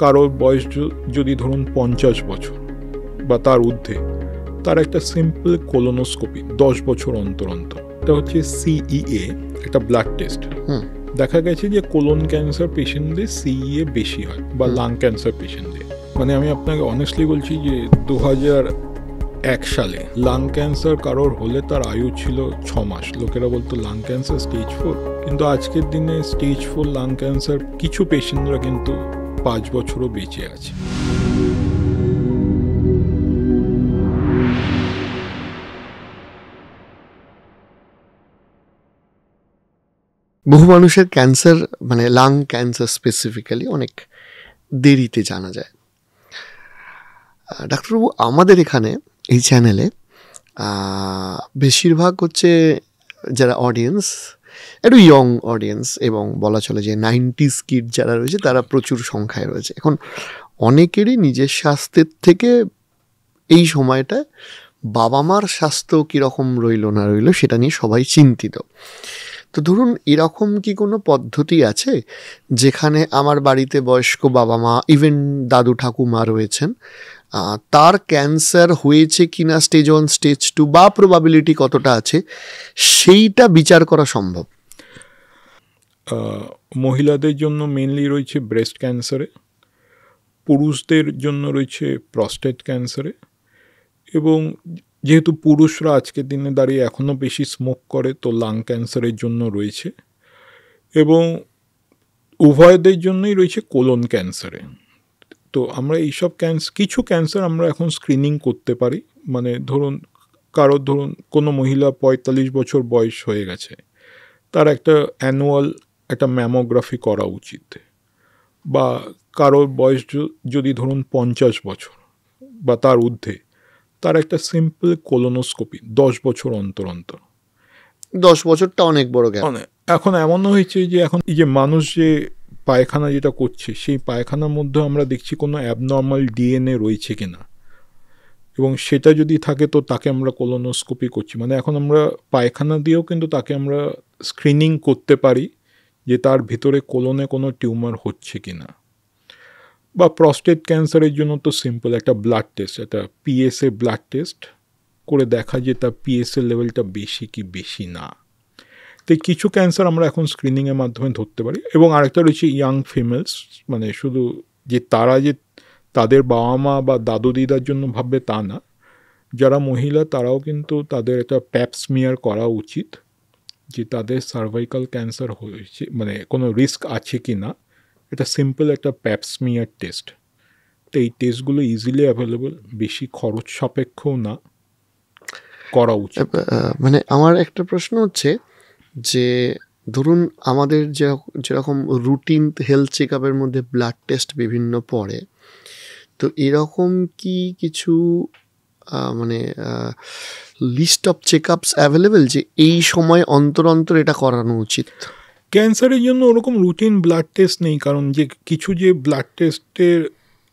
কারোর বয়স যদি ধরুন 50 বছর বা তার ঊর্ধ্বে, তার একটা সিম্পল কোলোনোস্কোপি 10 বছর অন্তর অন্তর, এটা হচ্ছে CEA, একটা ব্লাড টেস্ট। দেখা গেছে যে কোলন ক্যান্সার পেশেন্টদের CEA বেশি হয় বা লাং ক্যান্সার পেশেন্টদের। মানে আমি আপনাকে অনেস্টলি বলছি যে 2001 সালে লাং ক্যান্সার কারোর হলে তার আয়ু ছিল 6 মাস। লোকেরা বলতো লাং ক্যান্সার স্টেজ 4, কিন্তু আজকের দিনে স্টেজ 4 লাং ক্যান্সার কিছু পেশেন্টরা কিন্তু 5 বছরও বেঁচে আছে। বহু মানুষের ক্যান্সার, মানে লাং ক্যান্সার স্পেসিফিক্যালি, অনেক দেরিতে জানা যায়। ডাক্তারবাবু, আমাদের এখানে এই চ্যানেলে বেশিরভাগ হচ্ছে যারা অডিয়েন্স, একটু ইয়ং অডিয়েন্স, এবং বলা চলে যে 90s কিড যারা রয়েছে তারা প্রচুর সংখ্যায় রয়েছে। এখন অনেকেরই নিজের স্বাস্থ্যের থেকে এই সময়টায় বাবা মার স্বাস্থ্য কীরকম রইল না রইল সেটা নিয়ে সবাই চিন্তিত। তো ধরুন, এরকম কি কোনো পদ্ধতি আছে যেখানে আমার বাড়িতে বয়স্ক বাবা মা, ইভেন দাদু ঠাকুমা রয়েছেন, তার ক্যান্সার হয়েছে কিনা স্টেজ 1, স্টেজ 2 বা প্রবাবিলিটি কতটা আছে, সেইটা বিচার করা সম্ভব? মহিলাদের জন্য মেনলি রয়েছে ব্রেস্ট ক্যান্সারে, পুরুষদের জন্য রয়েছে প্রস্টেট ক্যান্সারে, এবং যেহেতু পুরুষরা আজকের দিনে দাঁড়িয়ে এখনও বেশি স্মোক করে, তো লাং ক্যান্সারের জন্য রয়েছে, এবং উভয়দের জন্যই রয়েছে কোলন ক্যান্সারে। তো আমরা এইসব কিছু ক্যান্সার আমরা এখন স্ক্রিনিং করতে পারি। মানে ধরুন কোনো মহিলা 45 বছর বয়স হয়ে গেছে, তার একটা অ্যানুয়াল একটা ম্যামোগ্রাফি করা উচিত। বা কারোর বয়স যদি ধরুন 50 বছর বা তার ঊর্ধ্বে, তার একটা সিম্পল কোলোনোস্কোপি 10 বছর অন্তর অন্তর। 10 বছরটা অনেক বড় গ্যাপ। এখন এমনও হয়েছে যে এখন এই যে মানুষ যে পায়খানা যেটা করছে, সেই পায়খানার মধ্যে আমরা দেখছি কোনো অ্যাবনর্মাল DNA রয়েছে কিনা, এবং সেটা যদি থাকে তো তাকে আমরা কোলোনোস্কোপি করছি। মানে এখন আমরা পায়খানা দিয়েও কিন্তু তাকে আমরা স্ক্রিনিং করতে পারি যে তার ভিতরে কোলনে কোনো টিউমার হচ্ছে কিনা। বা প্রস্টেট ক্যান্সারের জন্য তো সিম্পল একটা ব্লাড টেস্ট, একটা PSA ব্লাড টেস্ট করে দেখা যে তার PSA লেভেলটা বেশি কি বেশি না। তো কিছু ক্যান্সার আমরা এখন স্ক্রিনিংয়ের মাধ্যমে ধরতে পারি। এবং আরেকটা রয়েছে ইয়াং ফিমেলস, মানে শুধু যে তারা যে তাদের বাবা মা বা দাদু দিদার জন্য ভাববে তা না, যারা মহিলা তারাও কিন্তু তাদের একটা প্যাপ স্মিয়ার করা উচিত যে তাদের সার্ভাইকাল ক্যান্সার হয়েছে, মানে কোনো রিস্ক আছে কি না। এটা সিম্পল একটা প্যাপ স্মিয়ার টেস্ট। তো এই টেস্টগুলো ইজিলি অ্যাভেলেবল, বেশি খরচ সাপেক্ষও না, করা উচিত। মানে আমার একটা প্রশ্ন হচ্ছে যে ধরুন আমাদের যেরকম রুটিন হেলথ চেক আপের মধ্যে ব্লাড টেস্ট বিভিন্ন পড়ে, তো এরকম কি কিছু মানে লিস্ট অফ চেক আপস অ্যাভেলেবেল যে এই সময় অন্তর অন্তর এটা করানো উচিত? ক্যান্সারের জন্য ওরকম রুটিন ব্লাড টেস্ট নেই, কারণ যে কিছু যে ব্লাড টেস্টের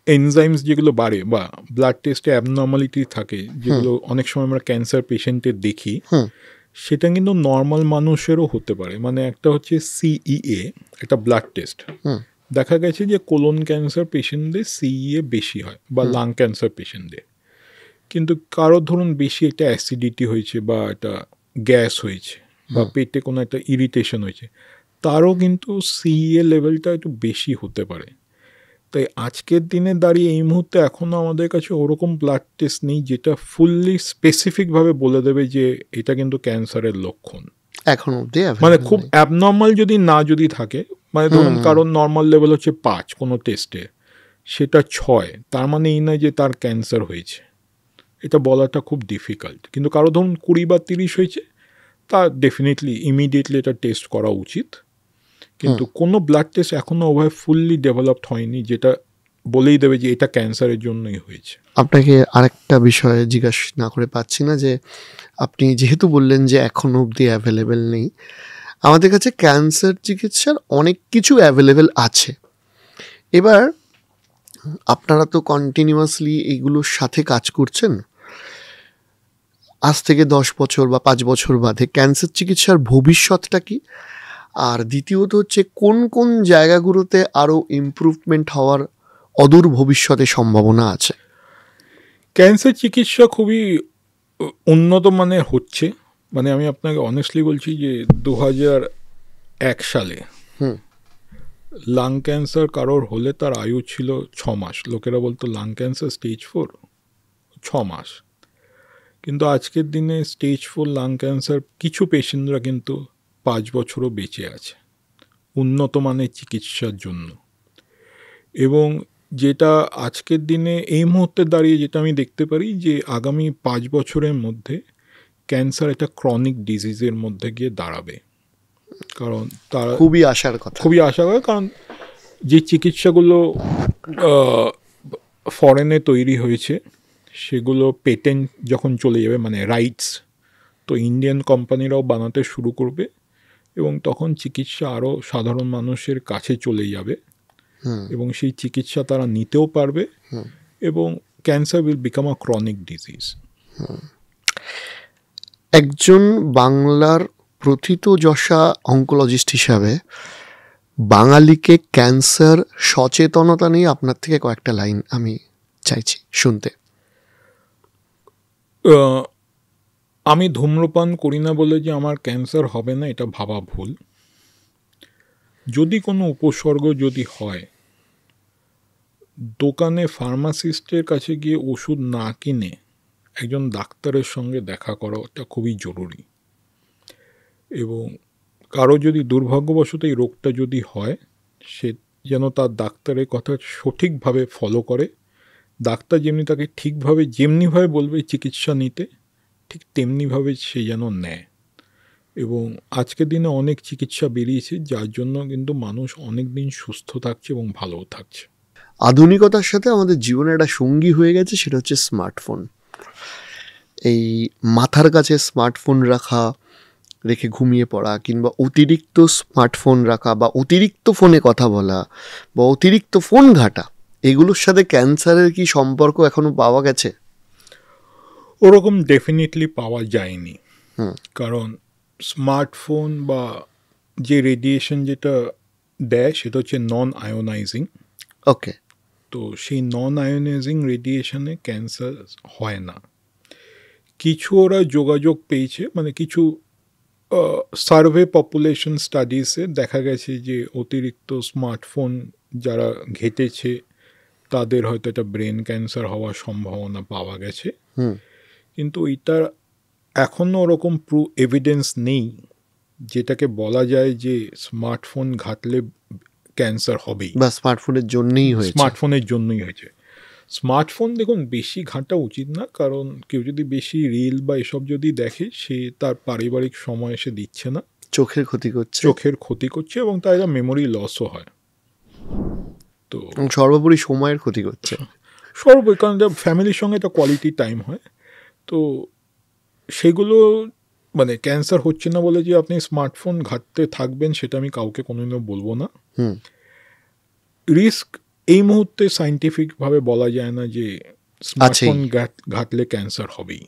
এনজাইমস যেগুলো বাড়ে বা ব্লাড টেস্টে অ্যাবনর্মালিটি থাকে, যেগুলো অনেক সময় আমরা ক্যান্সার পেশেন্টের দেখি, সেটা কিন্তু নর্মাল মানুষেরও হতে পারে। মানে একটা হচ্ছে CEA, একটা ব্লাড টেস্ট। দেখা গেছে যে কোলন ক্যান্সার পেশেন্টদের CEA বেশি হয় বা লাং ক্যান্সার পেশেন্টদের। কিন্তু কারো ধরুন বেশি একটা অ্যাসিডিটি হয়েছে বা একটা গ্যাস হয়েছে বা পেটে কোনো একটা ইরিটেশন হয়েছে, তারও কিন্তু CEA লেভেলটা একটু বেশি হতে পারে। তাই আজকের দিনে দাঁড়িয়ে এই মুহূর্তে এখনও আমাদের কাছে ওরকম ব্লাড টেস্ট নেই যেটা ফুললি স্পেসিফিকভাবে বলে দেবে যে এটা কিন্তু ক্যান্সারের লক্ষণ এখন অবধি। মানে খুব অ্যাবনর্মাল যদি থাকে, মানে ধরুন কারণ নর্মাল লেভেল হচ্ছে 5 কোনো টেস্টে, সেটা 6, তার মানে এই নয় যে তার ক্যান্সার হয়েছে। এটা বলাটা খুব ডিফিকাল্ট। কিন্তু কারো ধরুন 20 বা 30 হয়েছে, তা ডেফিনেটলি ইমিডিয়েটলি এটা টেস্ট করা উচিত। কিন্তু কোনো ব্লাড টেস্ট এখনও ওভাবে ফুললি ডেভেলপড হয়নি যেটা বলেই দেবে যে এটা ক্যান্সারের জন্যই হয়েছে। আপনাকে আরেকটা বিষয়ে জিজ্ঞাসা না করে পাচ্ছি না, যে আপনি যেহেতু বললেন যে এখনও অবধি অ্যাভেলেবেল নেই, আমাদের কাছে ক্যান্সার চিকিৎসার অনেক কিছু অ্যাভেলেবেল আছে। এবার আপনারা তো কন্টিনিউয়াসলি এইগুলোর সাথে কাজ করছেন, আজ থেকে 10 বছর বা 5 বছর বাদে ক্যান্সার চিকিৎসার ভবিষ্যৎটা কি? আর দ্বিতীয়ত হচ্ছে কোন কোন জায়গাগুলোতে আরও ইমপ্রুভমেন্ট হওয়ার অদূর ভবিষ্যতে সম্ভাবনা আছে? ক্যান্সার চিকিৎসা খুবই উন্নত মানের হচ্ছে। মানে আমি আপনাকে অনেস্টলি বলছি যে 2001 সালে হুম। লাং ক্যান্সার কারোর হলে তার আয়ু ছিল 6 মাস। লোকেরা বলতো লাং ক্যান্সার স্টেজ 4, 6 মাস। কিন্তু আজকের দিনে স্টেজ 4 লাং ক্যান্সার কিছু পেশেন্টরা কিন্তু 5 বছরও বেঁচে আছে উন্নত মানের চিকিৎসার জন্য। এবং যেটা আজকের দিনে এই মুহূর্তে দাঁড়িয়ে যেটা আমি দেখতে পারি যে আগামী 5 বছরের মধ্যে ক্যান্সার একটা ক্রনিক ডিজিজের মধ্যে গিয়ে দাঁড়াবে। কারণ তারা খুবই আশার কথা। খুবই আশা করে, কারণ যে চিকিৎসাগুলো ফরেনে তৈরি হয়েছে সেগুলো পেটেন্ট যখন চলে যাবে, মানে রাইটস, তো ইন্ডিয়ান কোম্পানিরাও বানাতে শুরু করবে এবং তখন চিকিৎসা আরও সাধারণ মানুষের কাছে চলে যাবে এবং সেই চিকিৎসা তারা নিতেও পারবে এবং cancer will become a chronic disease. একজন বাংলার প্রথিতযশা অঙ্কোলজিস্ট হিসাবে বাঙালিকে ক্যান্সার সচেতনতা নিয়ে আপনার থেকে কয়েকটা লাইন আমি চাইছি শুনতে। আমি ধূম্রপান করি না বলে যে আমার ক্যান্সার হবে না এটা ভাবা ভুল। যদি কোনো উপসর্গ যদি হয়, দোকানে ফার্মাসিস্টের কাছে গিয়ে ওষুধ না কিনে একজন ডাক্তারের সঙ্গে দেখা করাটা খুবই জরুরি। এবং কারো যদি দুর্ভাগ্যবশত এই রোগটা যদি হয়, সে যেন তার ডাক্তারের কথা সঠিকভাবে ফলো করে। ডাক্তার যেমনি তাকে ঠিকভাবে যেমনিভাবে বলবে চিকিৎসা নিতে, ঠিক তেমনিভাবে সে যেন নেয়। এবং আজকের দিনে অনেক চিকিৎসা বেরিয়েছে যার জন্য কিন্তু মানুষ অনেক দিন সুস্থ থাকছে এবং ভালোও থাকছে। আধুনিকতার সাথে আমাদের জীবনে একটা সঙ্গী হয়ে গেছে, সেটা হচ্ছে স্মার্টফোন। এই মাথার কাছে স্মার্টফোন রেখে ঘুমিয়ে পড়া, কিংবা অতিরিক্ত স্মার্টফোন রাখা, বা অতিরিক্ত ফোনে কথা বলা, বা অতিরিক্ত ফোন ঘাঁটা, এগুলোর সাথে ক্যান্সারের কি সম্পর্ক এখনো পাওয়া গেছে? ওরকম ডেফিনেটলি পাওয়া যায়নি। কারণ স্মার্টফোন বা যে রেডিয়েশন যেটা দেয় সেটা হচ্ছে নন আয়োনাইজিং। ওকে। তো সেই নন আয়োনাইজিং রেডিয়েশনে ক্যান্সার হয় না। কিছু ওরা যোগাযোগ পেয়েছে, মানে কিছু সার্ভে পপুলেশন স্টাডিজে দেখা গেছে যে অতিরিক্ত স্মার্টফোন যারা ঘেটেছে তাদের হয়তো একটা ব্রেন ক্যান্সার হওয়ার সম্ভাবনা পাওয়া গেছে। কিন্তু এটার এখনও ওরকম এভিডেন্স নেই যেটাকে বলা যায় যে স্মার্টফোন ঘাটলে ক্যান্সার হবেই বা স্মার্টফোনের জন্যই হয়েছে। স্মার্টফোনের জন্যই হয়েছে। স্মার্টফোন দেখুন বেশি ঘাঁটা উচিত না, কারণ কেউ যদি বেশি রিল বা এসব যদি দেখে সে তার পারিবারিক সময় সে দিচ্ছে না, চোখের ক্ষতি করছে, চোখের ক্ষতি করছে এবং তাই মেমোরি লসও হয়। তো সর্বোপরি সময়ের ক্ষতি করছে। কারণ ফ্যামিলির সঙ্গে একটা কোয়ালিটি টাইম হয়। তো সেগুলো মানে ক্যান্সার হচ্ছে না বলে যে আপনি স্মার্টফোন ঘাঁটতে থাকবেন সেটা আমি কাউকে কোনোদিনও বলবো না। রিস্ক এই মুহূর্তে সাইন্টিফিকভাবে বলা যায় না যে স্মার্টফোন ঘাঁটলে ক্যান্সার হবেই।